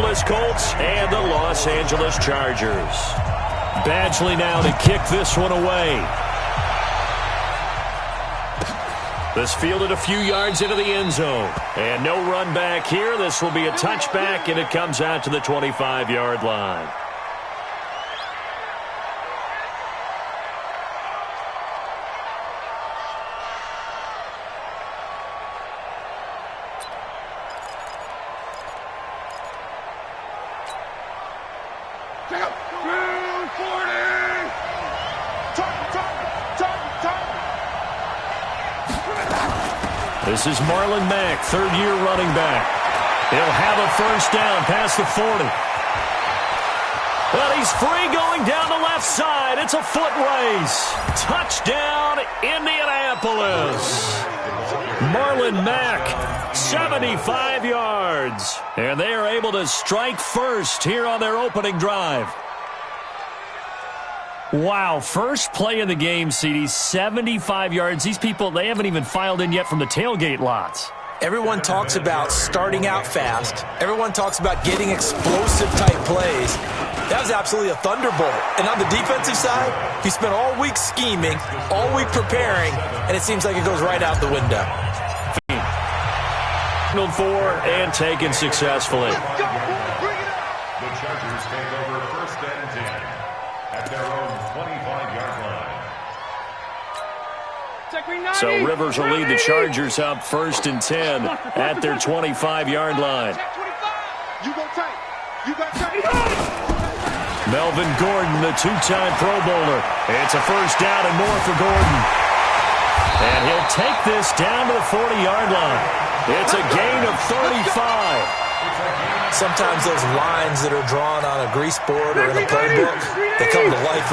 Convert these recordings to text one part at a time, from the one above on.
Indianapolis Colts and the Los Angeles Chargers. Badgley now to kick this one away. This fielded a few yards into the end zone. And no run back here. This will be a touchback, and it comes out to the 25-yard line. This is Marlon Mack, third-year running back. He'll have a first down past the 40. But he's free going down the left side. It's a foot race. Touchdown, Indianapolis. Marlon Mack, 75 yards. And they are able to strike first here on their opening drive. Wow, first play of the game, CD, 75 yards. These people, they haven't even filed in yet from the tailgate lots. Everyone talks about starting out fast. Everyone talks about getting explosive-type plays. That was absolutely a thunderbolt. And on the defensive side, he spent all week scheming, all week preparing, and it seems like it goes right out the window. Signaled for and taken successfully. The Chargers take over first and 10 at their own 25-yard line. So Rivers will lead the Chargers up first and 10 at their 25-yard line. Melvin Gordon, the two-time Pro Bowler. It's a first down and more for Gordon. And he'll take this down to the 40-yard line. It's a gain of 35. Sometimes those lines that are drawn on a grease board or in a playbook, they come to life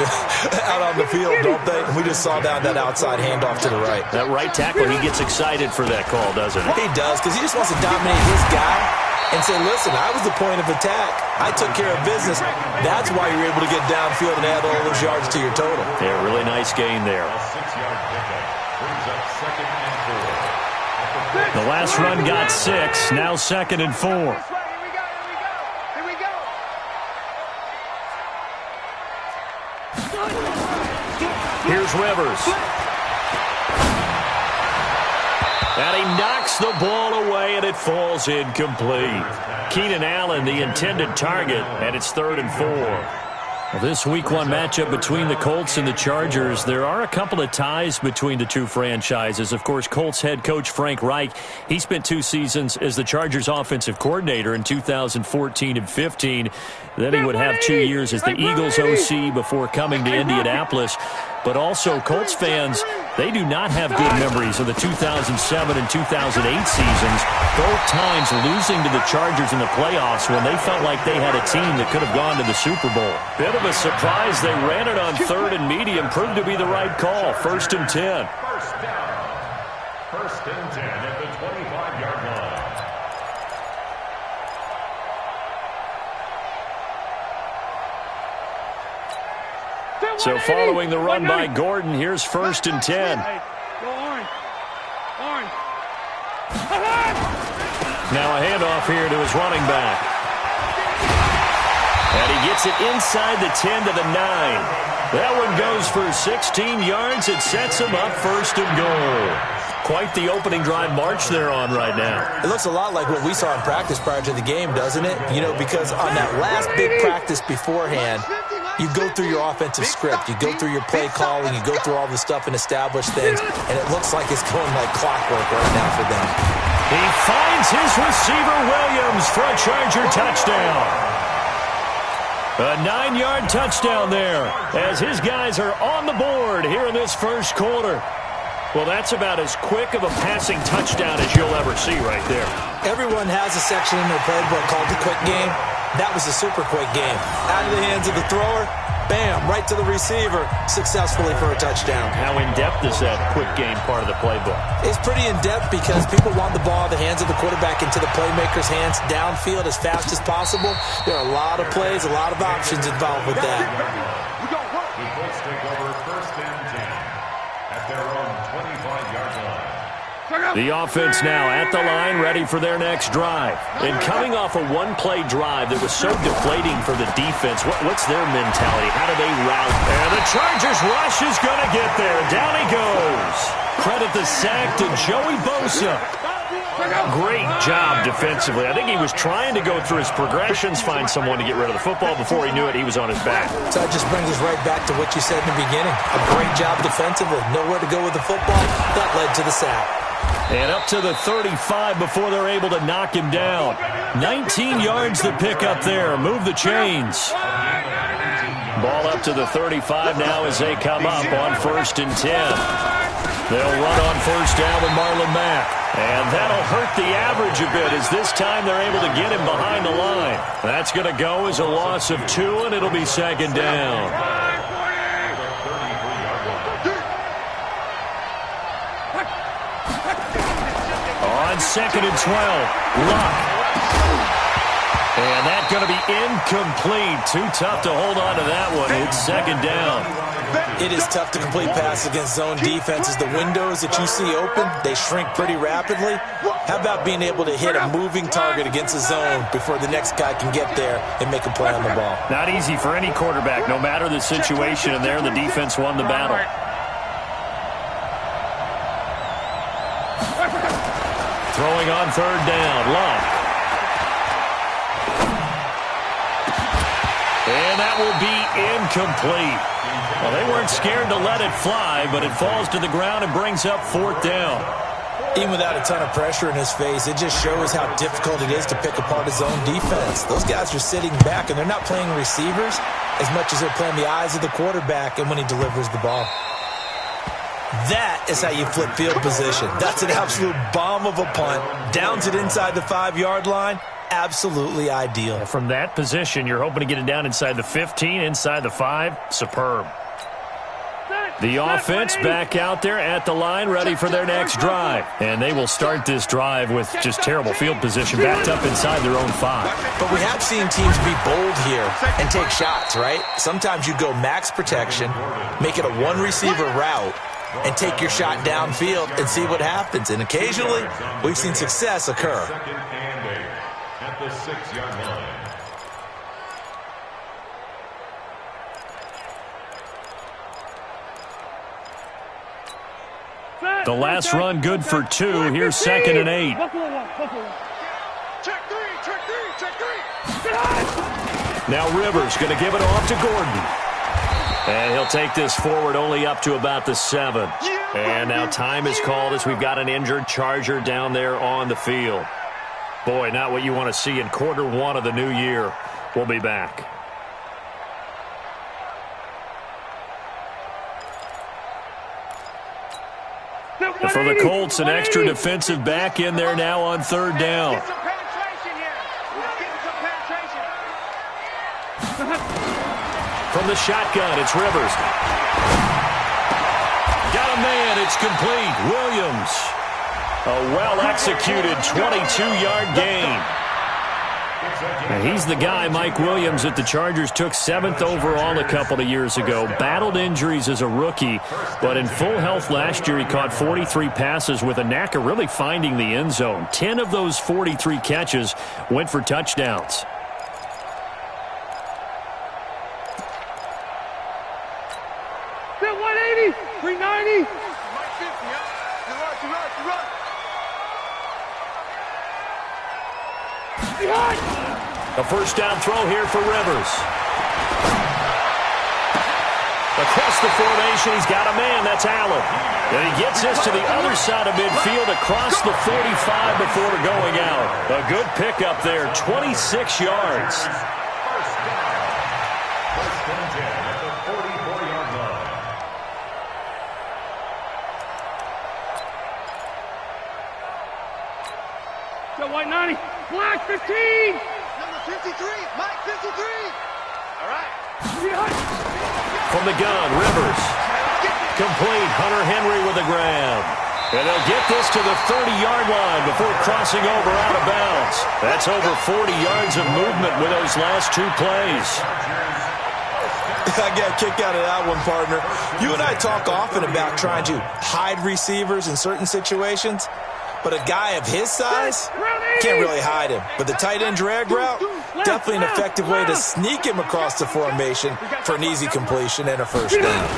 out on the field, don't they? We just saw that outside handoff to the right. That right tackle, he gets excited for that call, doesn't he? He does, because he just wants to dominate his guy and say, listen, I was the point of attack. I took care of business. That's why you're able to get downfield and add all those yards to your total. Yeah, really nice gain there. A 6-yard pickup brings up second and 4. The last run got 6, now second and 4. Here's Rivers. And he knocks the ball away, and it falls incomplete. Keenan Allen, the intended target, and it's 3rd and 4. Well, this Week 1 matchup between the Colts and the Chargers, there are a couple of ties between the two franchises. Of course, Colts head coach Frank Reich, he spent 2 seasons as the Chargers offensive coordinator in 2014 and 15. Then he would have 2 years as the Eagles OC before coming to Indianapolis. But also, Colts fans, they do not have good memories of the 2007 and 2008 seasons, both times losing to the Chargers in the playoffs when they felt like they had a team that could have gone to the Super Bowl. Bit of a surprise. They ran it on 3rd and medium. Proved to be the right call. 1st and 10. First down. 1st and 10 at the 25-yard line. So following the run by Gordon, here's 1st and 10. Now a handoff here to his running back. And he gets it inside the 10 to the 9. That one goes for 16 yards. It sets him up 1st and goal. Quite the opening drive march they're on right now. It looks a lot like what we saw in practice prior to the game, doesn't it? You know, because on that last big practice beforehand, you go through your offensive script. You go through your play calling. You go through all the stuff and establish things. And it looks like it's going like clockwork right now for them. He finds his receiver, Williams, for a Charger touchdown. A 9-yard touchdown there as his guys are on the board here in this first quarter. Well, that's about as quick of a passing touchdown as you'll ever see right there. Everyone has a section in their playbook called the quick game. That was a super quick game. Out of the hands of the thrower, bam, right to the receiver, successfully for a touchdown. How in-depth is that quick game part of the playbook? It's pretty in-depth because people want the ball in the hands of the quarterback into the playmaker's hands downfield as fast as possible. There are a lot of plays, a lot of options involved with that. The Colts take over 1st and 10 at their own 25-yard line. The offense now at the line, ready for their next drive. And coming off a one-play drive that was so deflating for the defense, what's their mentality? How do they route? And the Chargers rush is going to get there. Down he goes. Credit the sack to Joey Bosa. Great job defensively. I think he was trying to go through his progressions, find someone to get rid of the football. Before he knew it, he was on his back. So that just brings us right back to what you said in the beginning. A great job defensively. Nowhere to go with the football. That led to the sack. And up to the 35 before they're able to knock him down. 19 yards to pick up there. Move the chains. Ball up to the 35 now as they come up on 1st and 10. They'll run on 1st down with Marlon Mack. And that'll hurt the average a bit as this time they're able to get him behind the line. That's going to go as a loss of 2, and it'll be 2nd down. On 2nd and 12, Luck. And that's going to be incomplete. Too tough to hold on to that one. It's 2nd down. It is tough to complete pass against zone defenses. The windows that you see open, they shrink pretty rapidly. How about being able to hit a moving target against a zone before the next guy can get there and make a play on the ball? Not easy for any quarterback, no matter the situation, and there the defense won the battle. Throwing on 3rd down, Luck. And that will be incomplete. Well, they weren't scared to let it fly, but it falls to the ground and brings up 4th down. Even without a ton of pressure in his face, it just shows how difficult it is to pick apart his own defense. Those guys are sitting back, and they're not playing receivers as much as they're playing the eyes of the quarterback and when he delivers the ball. That is how you flip field position. That's an absolute bomb of a punt. Downs it inside the 5-yard line. Absolutely ideal. From that position, you're hoping to get it down inside the 15, inside the 5. Superb. The offense back out there at the line, ready for their next drive. And they will start this drive with just terrible field position, backed up inside their own 5. But we have seen teams be bold here and take shots, right? Sometimes you go max protection, make it a one-receiver route, and take your shot downfield and see what happens. And occasionally, we've seen success occur. 2nd and 8 at the 6-yard line. The last run good for 2. Here's 2nd and 8. Now Rivers going to give it off to Gordon. And he'll take this forward only up to about the 7. And now time is called as we've got an injured Charger down there on the field. Boy, not what you want to see in quarter 1 of the new year. We'll be back. And for the Colts, an extra defensive back in there now on 3rd down. From the shotgun, it's Rivers. Got a man, it's complete. Williams. A well-executed 22-yard gain. And he's the guy, Mike Williams, that the Chargers took 7th overall a couple of years ago. Battled injuries as a rookie, but in full health last year, he caught 43 passes with a knack of really finding the end zone. 10 of those 43 catches went for touchdowns. Still 180, 390. A 1st down throw here for Rivers. Across the formation, he's got a man. That's Allen. And he gets this to the other side of midfield across the 45 before going out. A good pickup there, 26 yards. 1st and 10 at the 44-yard line. Still 190. Black 15. Number 53. Mike 53. All right. From the gun, Rivers. Complete. Hunter Henry with a grab. And they'll get this to the 30-yard line before crossing over out of bounds. That's over 40 yards of movement with those last 2 plays. I got a kick out of that one, partner. You and I talk often about trying to hide receivers in certain situations, but a guy of his size can't really hide him. But the tight end drag route, definitely an effective way to sneak him across the formation for an easy completion and a first down.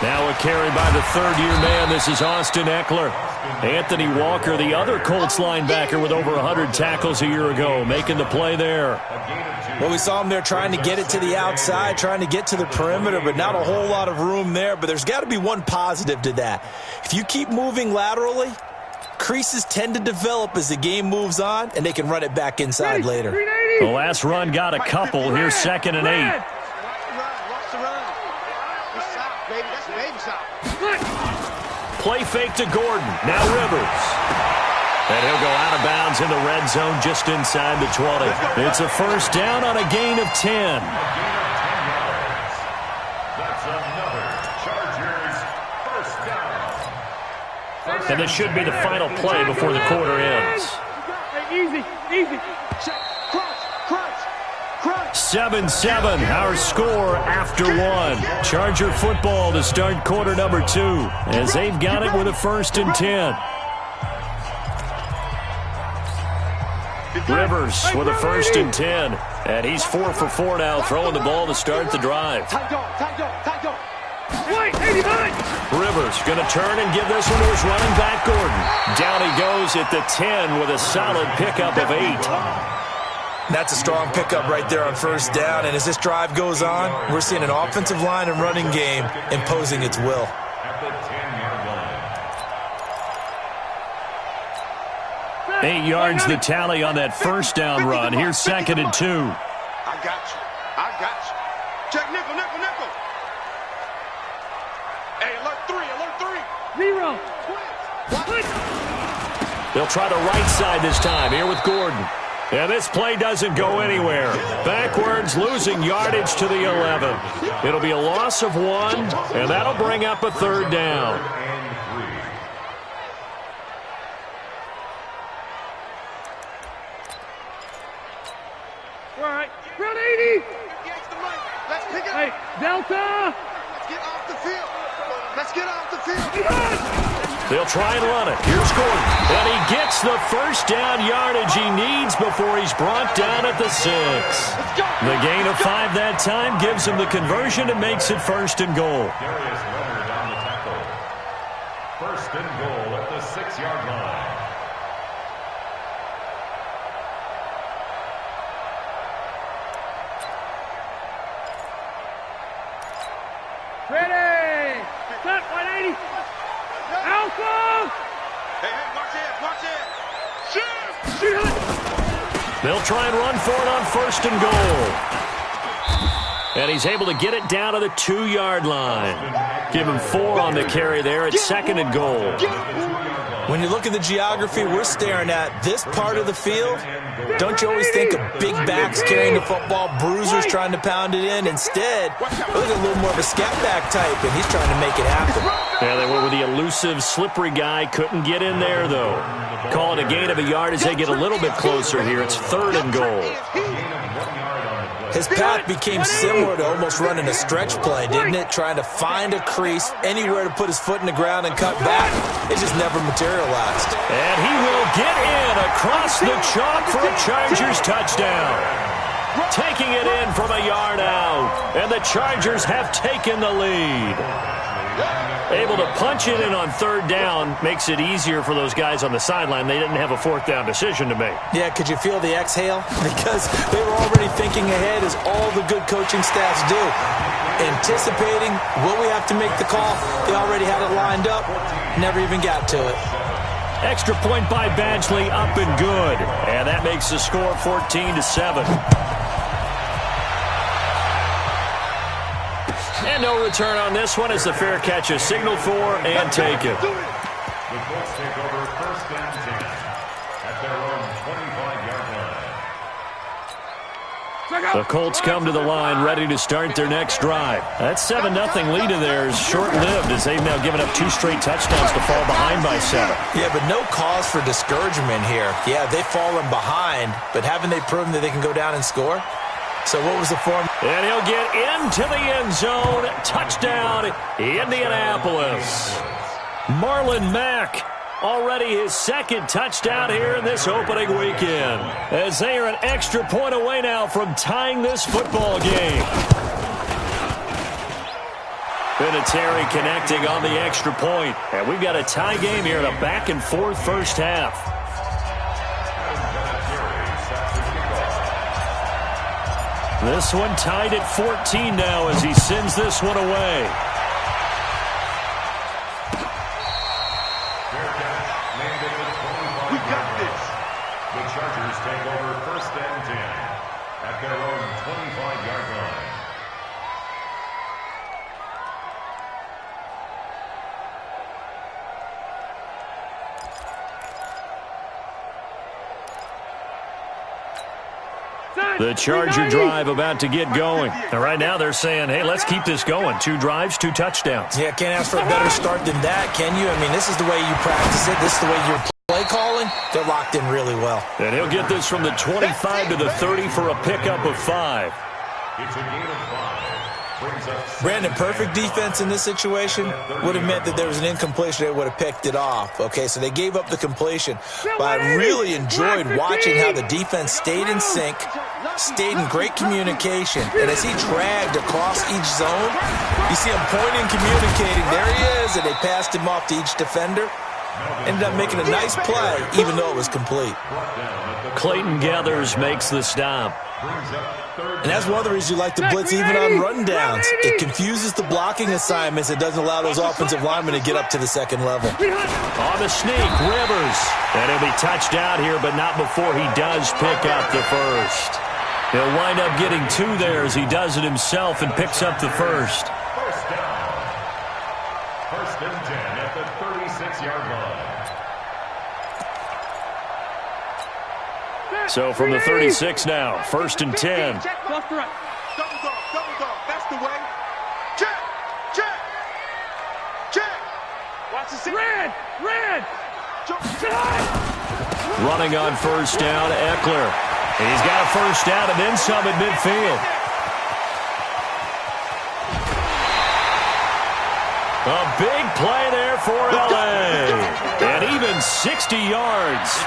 Now a carry by the third-year man. This is Austin Eckler. Anthony Walker, the other Colts linebacker with over 100 tackles a year ago, making the play there. Well, we saw him there trying to get it to the outside, trying to get to the perimeter, but not a whole lot of room there. But there's got to be one positive to that. If you keep moving laterally, creases tend to develop as the game moves on, and they can run it back inside later. The last run got a couple. Here's 2nd and 8. Play fake to Gordon. Now Rivers. And he'll go out of bounds in the red zone just inside the 20. It's a first down on a gain of 10. That's another Chargers first down. And this should be the final play before the quarter ends. Easy. Crunch. 7-7, our score after one. Charger football to start quarter number 2 as they've got it with a 1st and 10. Rivers with a 1st and 10. And he's 4 for 4 now, throwing the ball to start the drive. Rivers going to turn and give this one to his running back, Gordon. Down he goes at the 10 with a solid pickup of 8. That's a strong pickup right there on first down. And as this drive goes on, we're seeing an offensive line and running game imposing its will. At the 10-yard line. 8 yards the tally on that first down run. Here's 2nd and 2. I got you. Check nickel. Hey, alert 3. 0. They'll try the right side this time here with Gordon. And this play doesn't go anywhere. Backwards, losing yardage to the 11. It'll be a loss of 1, and that'll bring up a 3rd down. All right, round 80. Let's pick it up. Hey, Delta. Let's get off the field. They'll try and run it. Here's Gordon. And he gets the first down yardage he needs before he's brought down at the 6. The gain of 5 that time gives him the conversion and makes it 1st and goal. Darius Leonard on the tackle. 1st and goal at the 6-yard line. Ready. Set 180. Alpha! Hey, watch it! Shoot! They'll try and run for it on 1st and goal. And he's able to get it down to the 2-yard line. Give him 4 on the carry there at 2nd and goal. When you look at the geography we're staring at, this part of the field, don't you always think of big backs carrying the football, bruisers trying to pound it in? Instead, look at a little more of a scat back type, and he's trying to make it happen. Yeah, they went with the elusive, slippery guy. Couldn't get in there, though. Call it a gain of a yard as they get a little bit closer here. It's 3rd and goal. His path became similar to almost running a stretch play, didn't it? Trying to find a crease, anywhere to put his foot in the ground and cut back. It just never materialized. And he will get in across the chalk for a Chargers touchdown. Taking it in from a yard out. And the Chargers have taken the lead. Able to punch it in on 3rd down makes it easier for those guys on the sideline. They didn't have a 4th down decision to make. Yeah, could you feel the exhale? Because they were already thinking ahead, as all the good coaching staffs do. Anticipating, will we have to make the call? They already had it lined up. Never even got to it. Extra point by Badgley, up and good. And that makes the score 14-7. And no return on this one as the fair catch is signaled for and taken. The Colts take over 1st and 10 at their own 25-yard line. The Colts come to the line ready to start their next drive. That 7-0 lead of theirs short-lived as they've now given up 2 straight touchdowns to fall behind by 7. Yeah, but no cause for discouragement here. Yeah, they've fallen behind, but haven't they proven that they can go down and score? So what was the form? And he'll get into the end zone. Touchdown, Indianapolis. Marlon Mack, already his second touchdown here in this opening weekend, as they are an extra point away now from tying this football game. Vinatieri connecting on the extra point. And we've got a tie game here in a back-and-forth first half. This one tied at 14 now as he sends this one away. We got this. The Chargers take over first and 10 at their own 25-yard line. The Charger drive about to get going. And right now they're saying, hey, let's keep this going. 2 drives, 2 touchdowns. Yeah, can't ask for a better start than that, can you? I mean, this is the way you practice it. This is the way you're play calling. They're locked in really well. And he'll get this from the 25 to the 30 for a pickup of 5. It's a gain of 5. Brandon, perfect defense in this situation would have meant that there was an incompletion. They would have picked it off. Okay, so they gave up the completion. But I really enjoyed watching how the defense stayed in sync, stayed in great communication. And as he dragged across each zone, you see him pointing, communicating. There he is, and they passed him off to each defender. Ended up making a nice play, even though it was complete. Clayton Gathers makes the stop. And that's one of the reasons you like to blitz even on rundowns. It confuses the blocking assignments. It doesn't allow those offensive linemen to get up to the second level. On the sneak, Rivers. And he'll be touched out here, but not before he does pick up the first. He'll wind up getting 2 there as he does it himself and picks up the first. First down. First and 10 at the 36-yard line. So from the 36 now, first and 10. Double dog. That's the way. Check. Watch the red. Running on first down, Eckler. And he's got a first down and then some at midfield. A big play there for L.A. And even 60 yards.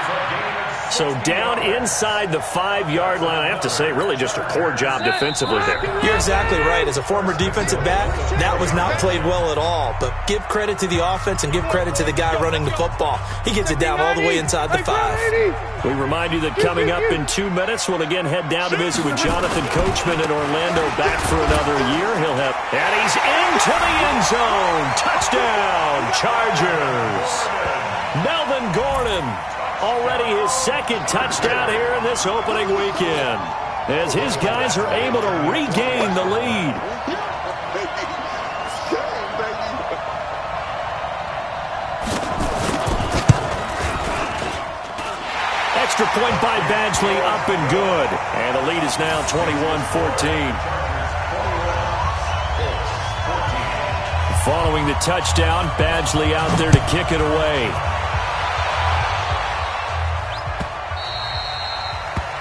So down inside the 5-yard line. I have to say, really just a poor job defensively there. You're exactly right. As a former defensive back, that was not played well at all. But give credit to the offense and give credit to the guy running the football. He gets it down all the way inside the 5. We remind you that coming up in 2 minutes, we'll again head down to visit with Jonathan Coachman in Orlando, back for another year. And he's into the end zone. Touchdown, Chargers. Melvin Gordon, already his second touchdown here in this opening weekend, as his guys are able to regain the lead. Extra point by Badgley, up and good. And the lead is now 21-14. Following the touchdown, Badgley out there to kick it away.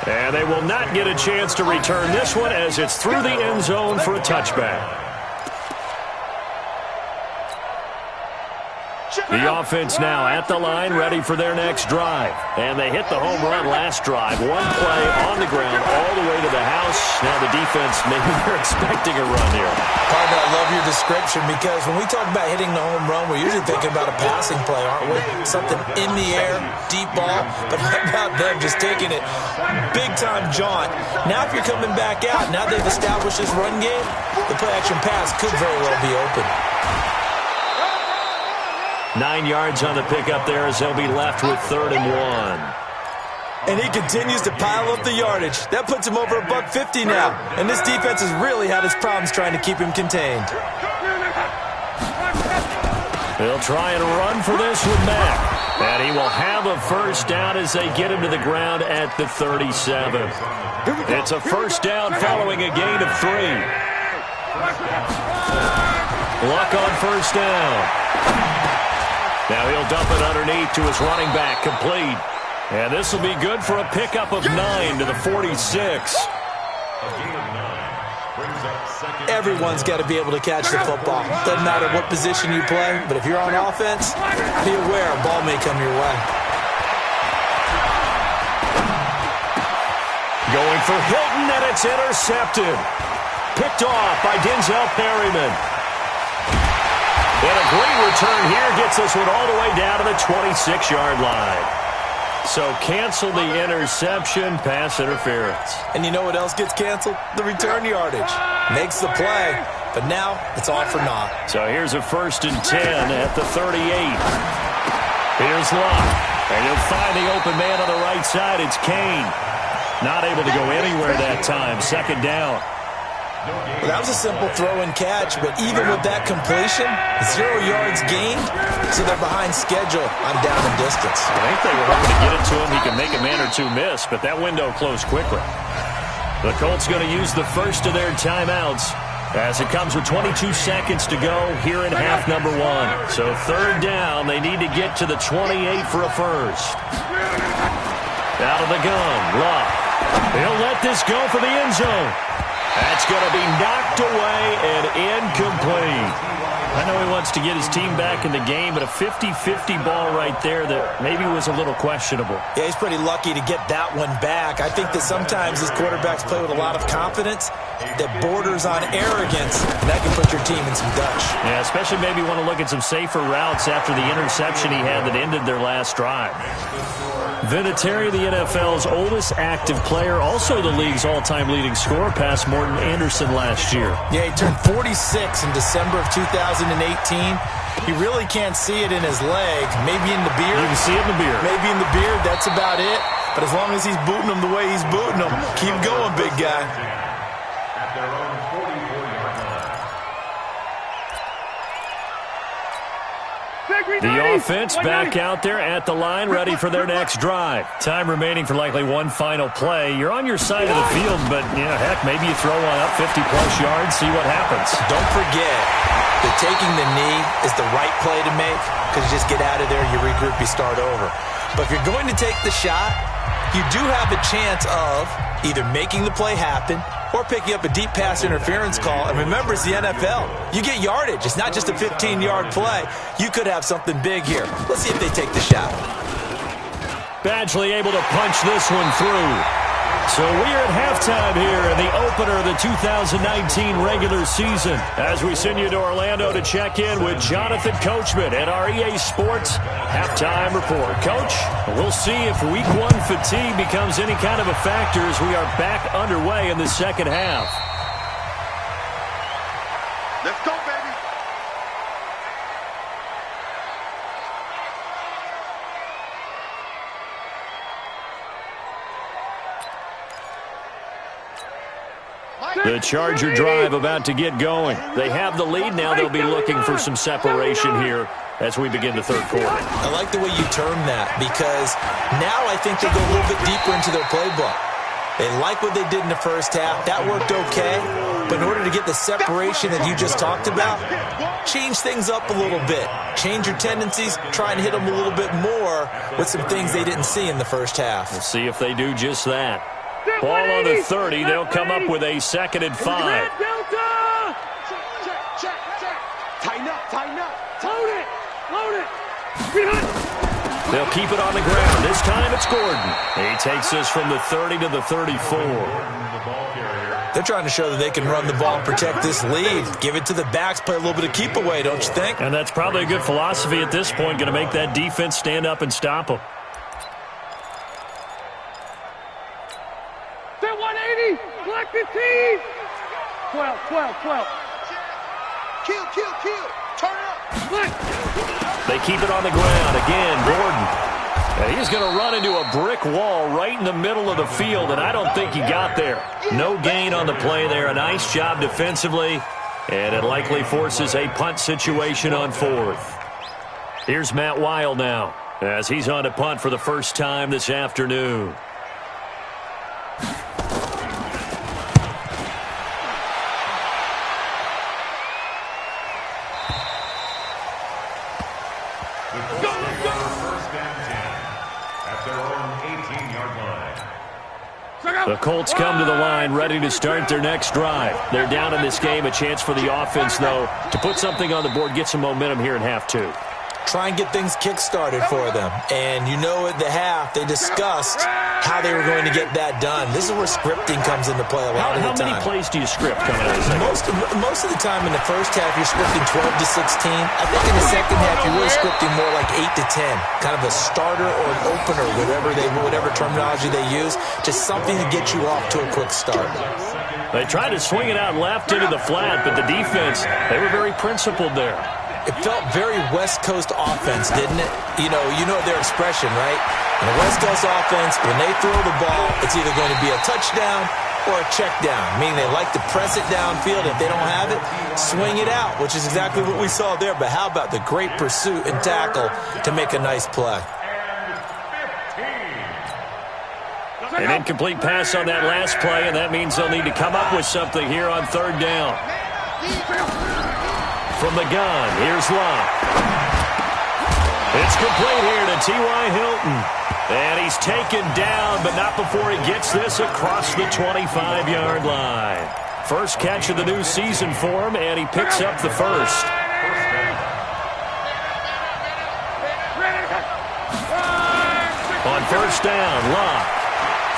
And they will not get a chance to return this one as it's through the end zone for a touchback. The offense now at the line, ready for their next drive. And they hit the home run last drive. 1 play on the ground all the way to the house. Now the defense, maybe they're expecting a run here. Partner, I love your description, because when we talk about hitting the home run, we're usually thinking about a passing play, aren't we? Something in the air, deep ball. But how about them just taking it big-time jaunt? Now if you're coming back out, now they've established this run game, the play-action pass could very well be open. 9 yards on the pickup there as they'll be left with 3rd and 1. And he continues to pile up the yardage. That puts him over $150 now. And this defense has really had its problems trying to keep him contained. They'll try and run for this with Mack. And he will have a first down as they get him to the ground at the 37. It's a first down following a gain of 3. Luck on first down. Now he'll dump it underneath to his running back, complete. And this will be good for a pickup of 9 to the 46. A gain of 9 brings up second. Everyone's got to be able to catch the football. Doesn't matter what position you play, but if you're on offense, be aware a ball may come your way. Going for Hilton, and it's intercepted. Picked off by Denzel Perryman. And a great return here gets this one all the way down to the 26-yard line. So cancel the interception, pass interference. And you know what else gets canceled? The return yardage. Makes the play, but now it's all for naught. So here's a 1st and 10 at the 38. Here's Locke. And he'll find the open man on the right side. It's Kane. Not able to go anywhere that time. 2nd down. Well, that was a simple throw and catch, but even with that completion, 0 yards gained, so they're behind schedule on down and distance. I think they were hoping to get it to him. He could make a man or two miss, but that window closed quickly. The Colts going to use the first of their timeouts as it comes with 22 seconds to go here in half number 1. So 3rd down, they need to get to the 28 for a first. Out of the gun, Locke. He'll let this go for the end zone. That's going to be knocked away and incomplete. I know he wants to get his team back in the game, but a 50-50 ball right there that maybe was a little questionable. Yeah, he's pretty lucky to get that one back. I think that sometimes his quarterbacks play with a lot of confidence that borders on arrogance, and that can put your team in some Dutch. Yeah, especially maybe want to look at some safer routes after the interception he had that ended their last drive. Vinatieri, the NFL's oldest active player, also the league's all-time leading scorer, past Morton Anderson last year. Yeah, he turned 46 in December of 2018. He really can't see it in his leg. Maybe in the beard. You can see it in the beard. Maybe in the beard. That's about it. But as long as he's booting them the way he's booting them, keep going, big guy. At their own 44-yard line. The offense back out there at the line, ready for their next drive. Time remaining for likely one final play. You're on your side of the field, but, heck, maybe you throw one up 50-plus yards, see what happens. Don't forget that taking the knee is the right play to make, because you just get out of there, you regroup, you start over. But if you're going to take the shot, you do have a chance of either making the play happen or picking up a deep pass interference call. And remember, it's the NFL. You get yardage. It's not just a 15-yard play. You could have something big here. Let's see if they take the shot. Badgley able to punch this one through. So we are at halftime here in the opener of the 2019 regular season as we send you to Orlando to check in with Jonathan Coachman at our EA Sports Halftime Report. Coach, we'll see if Week 1 fatigue becomes any kind of a factor as we are back underway in the second half. Let's go, baby. The Charger drive about to get going. They have the lead. Now they'll be looking for some separation here as we begin the third quarter. I like the way you term that, because now I think they go a little bit deeper into their playbook. They like what they did in the first half. That worked okay. But in order to get the separation that you just talked about, change things up a little bit. Change your tendencies. Try and hit them a little bit more with some things they didn't see in the first half. We'll see if they do just that. Ball on the 30. They'll come up with a 2nd and 5. Check. Tighten up. Load it. They'll keep it on the ground. This time it's Gordon. He takes us from the 30 to the 34. They're trying to show that they can run the ball and protect this lead. Give it to the backs, play a little bit of keep away, don't you think? And that's probably a good philosophy at this point, going to make that defense stand up and stop them. 180, black 15. 12. Kill. Turn up. They keep it on the ground. Again, Gordon. And he's going to run into a brick wall right in the middle of the field, and I don't think he got there. No gain on the play there. A nice job defensively, and it likely forces a punt situation on 4th. Here's Matt Weil now as he's on to punt for the first time this afternoon. The Colts come to the line ready to start their next drive. They're down in this game. A chance for the offense, though, to put something on the board, get some momentum here in half two. Try and get things kick-started for them. And you know at the half, they discussed how they were going to get that done. This is where scripting comes into play a lot of the time. How many plays do you script coming out of the second? Most of the time in the first half, you're scripting 12 to 16. I think in the second half, you're really scripting more like 8 to 10. Kind of a starter or an opener, whatever terminology they use. Just something to get you off to a quick start. They tried to swing it out left into the flat, but the defense, they were very principled there. It felt very West Coast offense, didn't it? You know their expression, right? In the West Coast offense, when they throw the ball, it's either going to be a touchdown or a check down, meaning they like to press it downfield. If they don't have it, swing it out, which is exactly what we saw there. But how about the great pursuit and tackle to make a nice play? An incomplete pass on that last play, and that means they'll need to come up with something here on third down. From the gun, here's Locke. It's complete here to T.Y. Hilton. And he's taken down, but not before he gets this across the 25-yard line. First catch of the new season for him, and he picks up the first. On first down, Locke.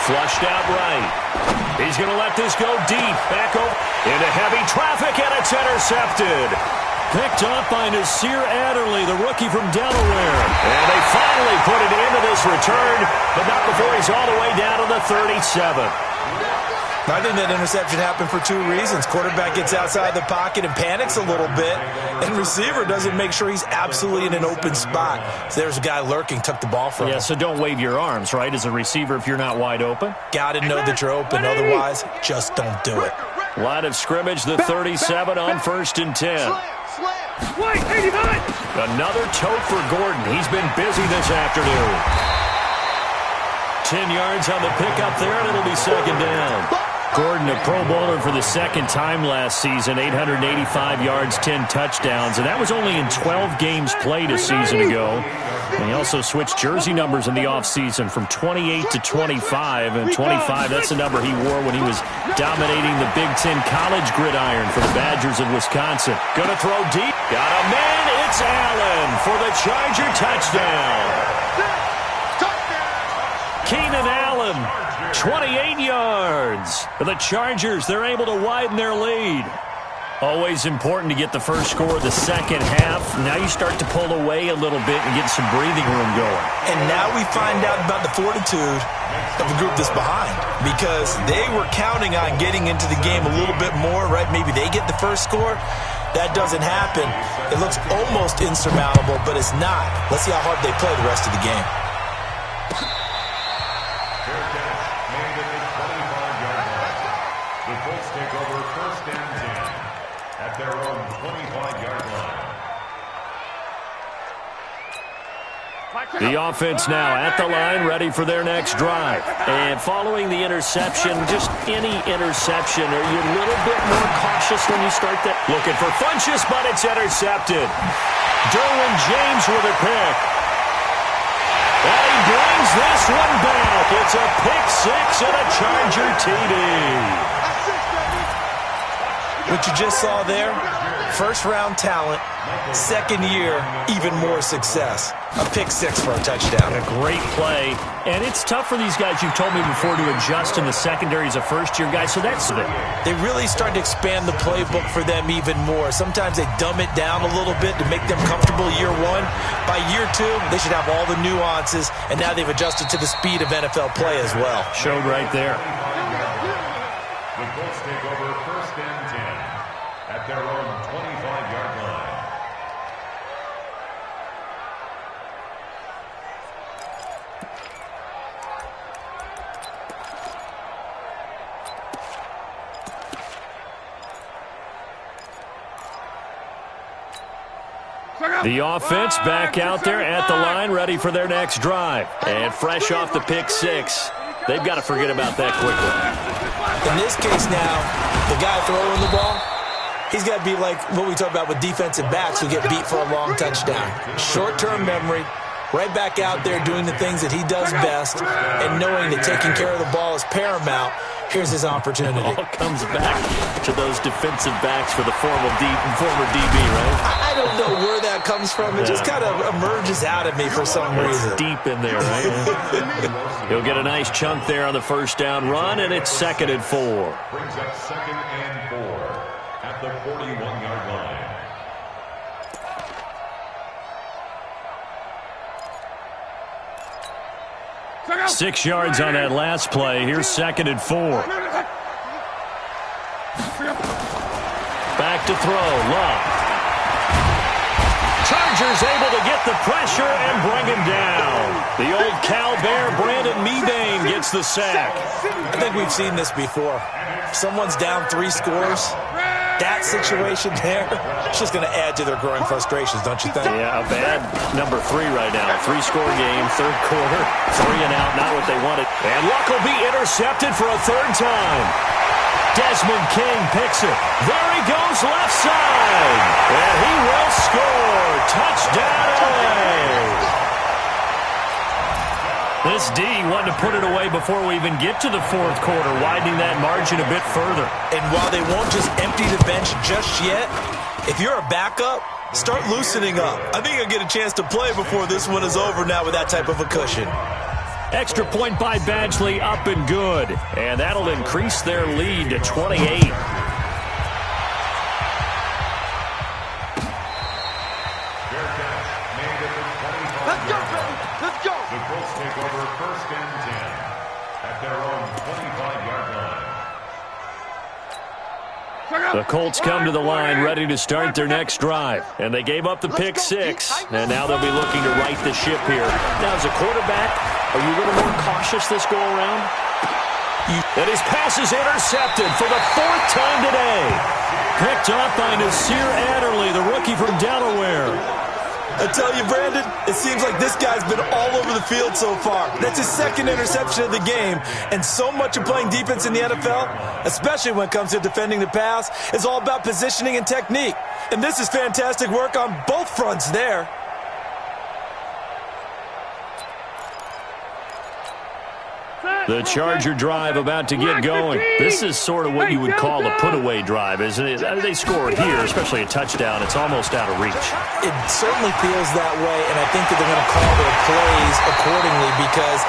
Flushed out right. He's going to let this go deep. Back over into heavy traffic, and it's intercepted. Picked up by Nasir Adderley, the rookie from Delaware. And they finally put it into this return, but not before he's all the way down to the 37. I think that interception happened for two reasons. Quarterback gets outside the pocket and panics a little bit, and receiver doesn't make sure he's absolutely in an open spot. So there's a guy lurking, took the ball from him. Yeah, so don't wave your arms, right, as a receiver if you're not wide open? Got to know that you're open. Otherwise, just don't do it. Line of scrimmage, the 37 on 1st and 10. Another tote for Gordon. He's been busy this afternoon. 10 yards on the pickup there, and it'll be second down. Gordon, a Pro Bowler for the second time last season, 885 yards, 10 touchdowns, and that was only in 12 games played a season ago. And he also switched jersey numbers in the offseason from 28 to 25, and 25, that's the number he wore when he was dominating the Big Ten college gridiron for the Badgers of Wisconsin. Gonna throw deep. Got a man. It's Allen for the Charger touchdown. Keenan Allen, 28 yards. The Chargers, they're able to widen their lead. Always important to get the first score of the second half. Now you start to pull away a little bit and get some breathing room going. And now we find out about the fortitude of the group that's behind, because they were counting on getting into the game a little bit more, right? Maybe they get the first score. That doesn't happen. It looks almost insurmountable, but it's not. Let's see how hard they play the rest of the game. The Colts take over 1st and 10 at their own 25-yard line. The offense now at the line, ready for their next drive. And following the interception, just any interception, are you a little bit more cautious when you start that? Looking for Funchess, but it's intercepted. Derwin James with a pick. And he brings this one back. It's a pick six and a Charger TD. What you just saw there, first-round talent, second year, even more success. A pick six for a touchdown. A great play. And it's tough for these guys, you've told me before, to adjust in the secondary as a first-year guy, so that's it. They really start to expand the playbook for them even more. Sometimes they dumb it down a little bit to make them comfortable year one. By year two, they should have all the nuances, and now they've adjusted to the speed of NFL play as well. Showed right there. The Colts take over 1st and 10 at their own 25-yard line. The offense back out there at the line, ready for their next drive. And fresh off the pick six, they've got to forget about that quickly. In this case now, the guy throwing the ball, he's got to be like what we talk about with defensive backs who get beat for a long touchdown. Short-term memory, right back out there doing the things that he does best, and knowing that taking care of the ball is paramount. Here's his opportunity. It all comes back to those defensive backs for the former DB, right? I don't know where that comes from. It just kind of emerges out of me for some reason. Deep in there, right? He'll get a nice chunk there on the first down run, and it's 2nd and 4. Brings up 2nd and 4 at the 41-yard line. Six yards on that last play. Here's 2nd and 4. Back to throw. Love. Chargers able to get the pressure and bring him down. The old Cal Bear, Brandon Mebane, gets the sack. I think we've seen this before. Someone's down 3 scores. That situation there, it's just going to add to their growing frustrations, don't you think? Yeah, a bad number 3 right now. 3-score game, 3rd quarter, 3 and out, not what they wanted. And Luck will be intercepted for a 3rd time. Desmond King picks it. There he goes, left side. And he will score. Touchdown, LA. This D wanted to put it away before we even get to the 4th quarter, widening that margin a bit further. And while they won't just empty the bench just yet, if you're a backup, start loosening up. I think you'll get a chance to play before this one is over now with that type of a cushion. Extra point by Badgley, up and good. And that'll increase their lead to 28. The Colts take over 1st and 10 at their own 25-yard line. The Colts come to the line ready to start their next drive. And they gave up the pick 6. And now they'll be looking to right the ship here. Now, as a quarterback, are you a little more cautious this go-around? And his pass is intercepted for the 4th time today. Picked up by Nasir Adderley, the rookie from Delaware. I tell you, Brandon, it seems like this guy's been all over the field so far. That's his 2nd interception of the game. And so much of playing defense in the NFL, especially when it comes to defending the pass, is all about positioning and technique. And this is fantastic work on both fronts there. The Charger drive about to get going. This is sort of what you would call a put-away drive, isn't it? They scored here, especially a touchdown. It's almost out of reach. It certainly feels that way, and I think that they're going to call their plays accordingly because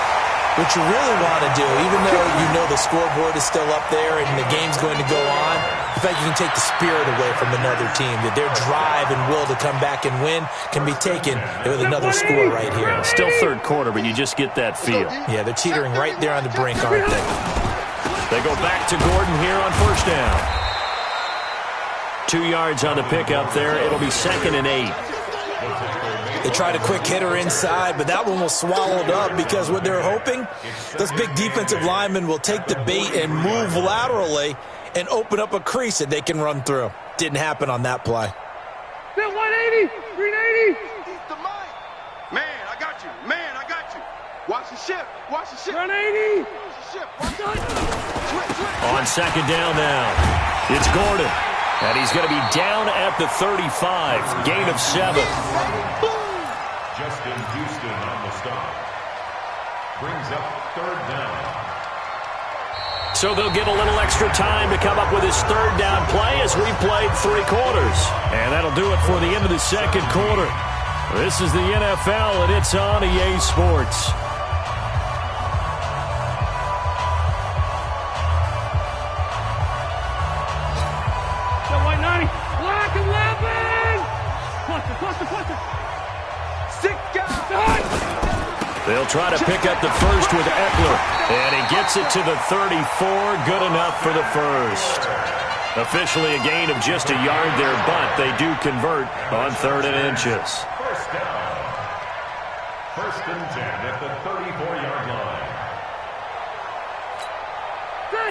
what you really want to do, even though you know the scoreboard is still up there and the game's going to go on, the fact you can take the spirit away from another team, that their drive and will to come back and win can be taken with another score right here. Still 3rd quarter, but you just get that feel. Yeah, they're teetering right there on the brink, aren't they? They go back to Gordon here on 1st down. 2 yards on the pickup there. It'll be 2nd and 8. They tried a quick hitter inside, but that one was swallowed up because what they're hoping, those big defensive linemen will take the bait and move laterally and open up a crease that they can run through. Didn't happen on that play. 180, 380. Man, I got you. Man, I got you. Watch the ship. Watch the ship. 180. Watch the ship. Watch the On 2nd down now, it's Gordon. And he's going to be down at the 35. Gain of 7. Justin Houston on the stop. Brings up 3rd down. So they'll get a little extra time to come up with his 3rd down play as we've played 3 quarters. And that'll do it for the end of the 2nd quarter. This is the NFL, and it's on EA Sports. They'll try to pick up the first with Eckler. And he gets it to the 34. Good enough for the first. Officially a gain of just a yard there, but they do convert on 3rd and inches. 1st down. 1st and 10 at the 34-yard line.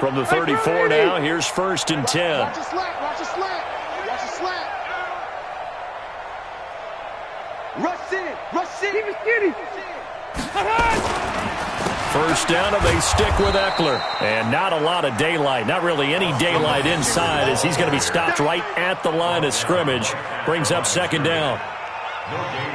From the 34 now, here's 1st and 10. Watch the slant. Watch the slant. Watch the slant. Rush in. Rush in. Keep it skinny. 1st down, and they stick with Eckler. And not a lot of daylight, not really any daylight inside as he's going to be stopped right at the line of scrimmage. Brings up 2nd down.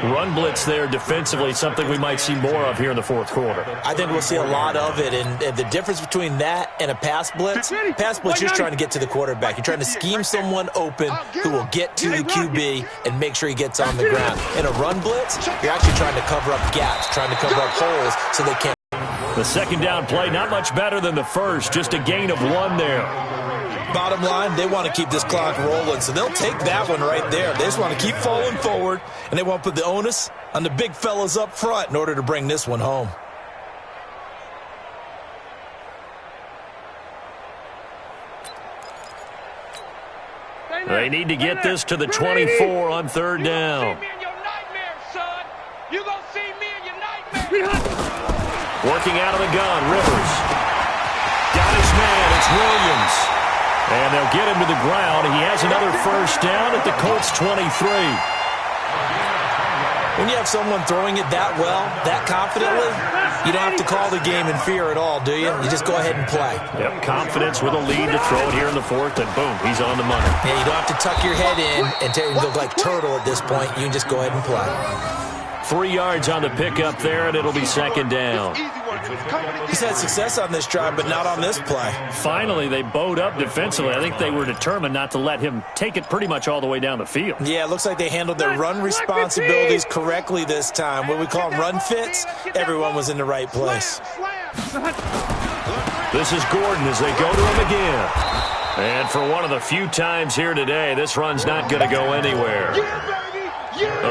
Run blitz there defensively, something we might see more of here in the fourth quarter. I think we'll see a lot of it, and the difference between that and a pass blitz, you're just trying to get to the quarterback. You're trying to scheme someone open who will get to the QB and make sure he gets on the ground. In a run blitz, you're actually trying to cover up gaps, trying to cover up holes so they can't. The second down play, not much better than the first, just a gain of 1 there. Bottom line, they want to keep this clock rolling, so they'll take that one right there. They just want to keep falling forward, and they want to put the onus on the big fellas up front in order to bring this one home. They need to get this to the 24 on third down. Working out of the gun, Rivers. Got his man, it's Williams. And they'll get him to the ground. He has another first down at the Colts 23. When you have someone throwing it that well, that confidently, you don't have to call the game in fear at all, do you? You just go ahead and play. Yep, confidence with a lead to throw it here in the fourth, and boom, he's on the money. Yeah, you don't have to tuck your head in and look like turtle at this point. You can just go ahead and play. 3 yards on the pickup there, and it'll be second down. He's had success on this drive, but not on this play. Finally, they bowed up defensively. I think they were determined not to let him take it pretty much all the way down the field. Yeah, it looks like they handled their run responsibilities correctly this time. What we call them run fits, everyone was in the right place. This is Gordon as they go to him again. And for one of the few times here today, this run's not going to go anywhere.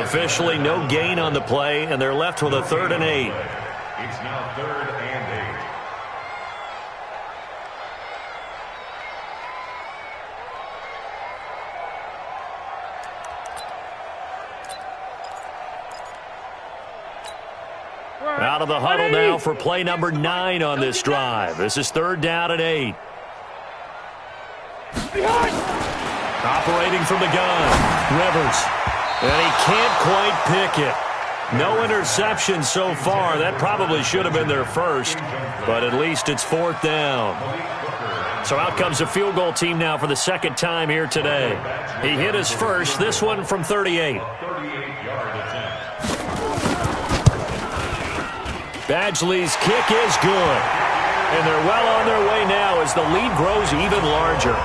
Officially, no gain on the play, and they're left with a 3rd and 8. It's now 3rd and 8. Out of the huddle now for play number 9 on this drive. This is 3rd down and 8. Operating from the gun, Rivers. And he can't quite pick it. No interception so far. That probably should have been their first, but at least it's 4th down. So out comes the field goal team now for the second time here today. He hit his first, this one from 38. Badgley's kick is good. And they're well on their way now as the lead grows even larger.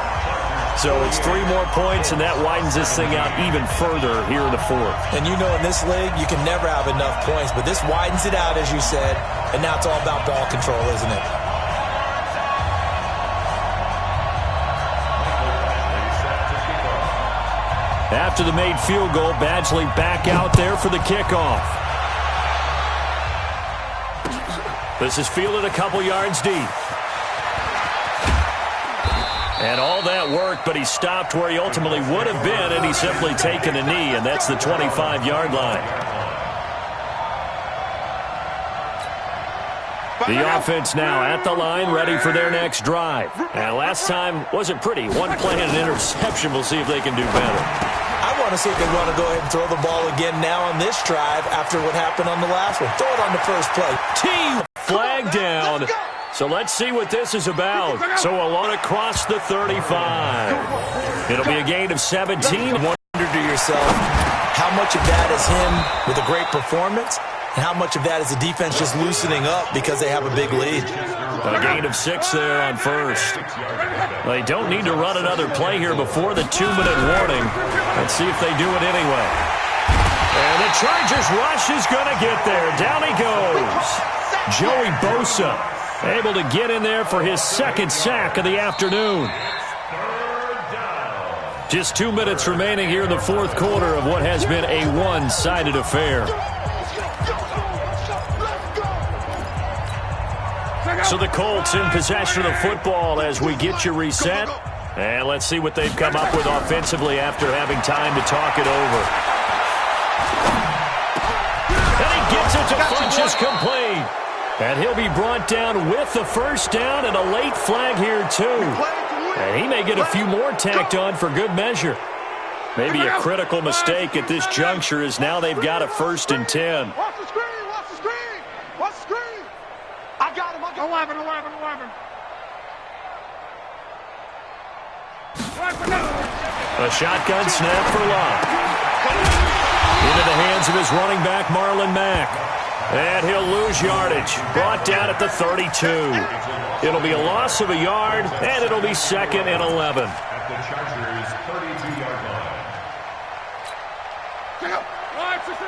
So it's 3 more points, and that widens this thing out even further here in the fourth. And you know in this league, you can never have enough points, but this widens it out, as you said, and now it's all about ball control, isn't it? After the made field goal, Badgley back out there for the kickoff. This is fielded a couple yards deep. And all that work, but he stopped where he ultimately would have been, and he's simply taken a knee, and that's the 25-yard line. The offense now at the line, ready for their next drive. And last time wasn't pretty. 1 play and an interception. We'll see if they can do better. I want to see if they want to go ahead and throw the ball again now on this drive after what happened on the last one. Throw it on the first play. Flag down. So let's see what this is about. So along across the 35. It'll be a gain of 17. Wonder to yourself, how much of that is him with a great performance, and how much of that is the defense just loosening up because they have a big lead? A gain of 6 there on first. They don't need to run another play here before the 2-minute warning. Let's see if they do it anyway. And the Chargers rush is going to get there. Down he goes. Joey Bosa able to get in there for his 2nd sack of the afternoon. Just 2 minutes remaining here in the fourth quarter of what has been a one-sided affair. So the Colts in possession of the football as we get you reset. And let's see what they've come up with offensively after having time to talk it over. And he gets it to Funchess complete. And he'll be brought down with the first down and a late flag here too. And he may get a few more tacked on for good measure. Maybe a critical mistake at this juncture is now they've got a 1st and 10. Watch the screen, watch the screen, watch the screen. I got him, 11. A shotgun snap for Locke. Into the hands of his running back, Marlon Mack. And he'll lose yardage. Brought down at the 32. It'll be a loss of a yard, and it'll be 2nd and 11. At the Chargers' 32-yard line. Check out. 5, 6, 5.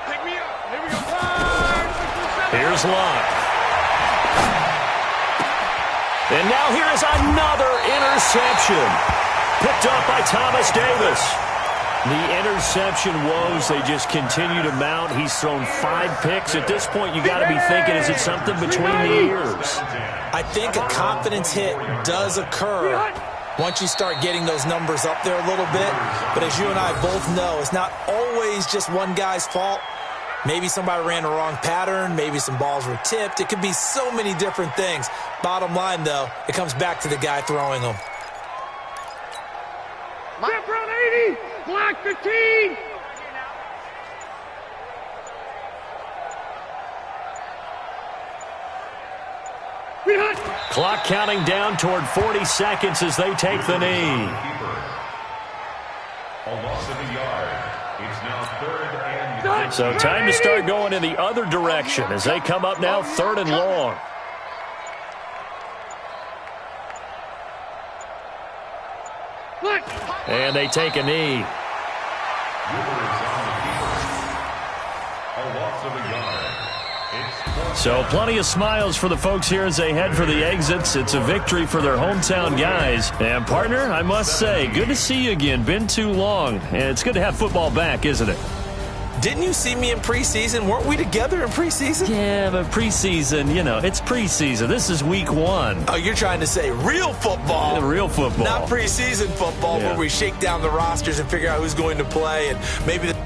Take me up. Here we go. 5, 6, 7. Here's Locke. And now here is another interception. Picked up by Thomas Davis. The interception woes, they just continue to mount. He's thrown 5 picks. At this point, you got to be thinking, is it something between the ears? I think a confidence hit does occur once you start getting those numbers up there a little bit. But as you and I both know, it's not always just one guy's fault. Maybe somebody ran the wrong pattern. Maybe some balls were tipped. It could be so many different things. Bottom line, though, it comes back to the guy throwing them. Step run 80. Block 15. Clock counting down toward 40 seconds as they take the knee. A loss of a yard. It's now 3rd and... So time to start going in the other direction as they come up now 3rd and long. And they take a knee. A loss of a yard. So plenty of smiles for the folks here as they head for the exits. It's a victory for their hometown guys. And partner, I must say, good to see you again. Been too long. And it's good to have football back, isn't it? Didn't you see me in preseason? Weren't we together in preseason? Yeah, but preseason, you know, it's preseason. This is week 1. Oh, you're trying to say real football. Real football. Not preseason football, Yeah. where we shake down the rosters and figure out who's going to play and maybe the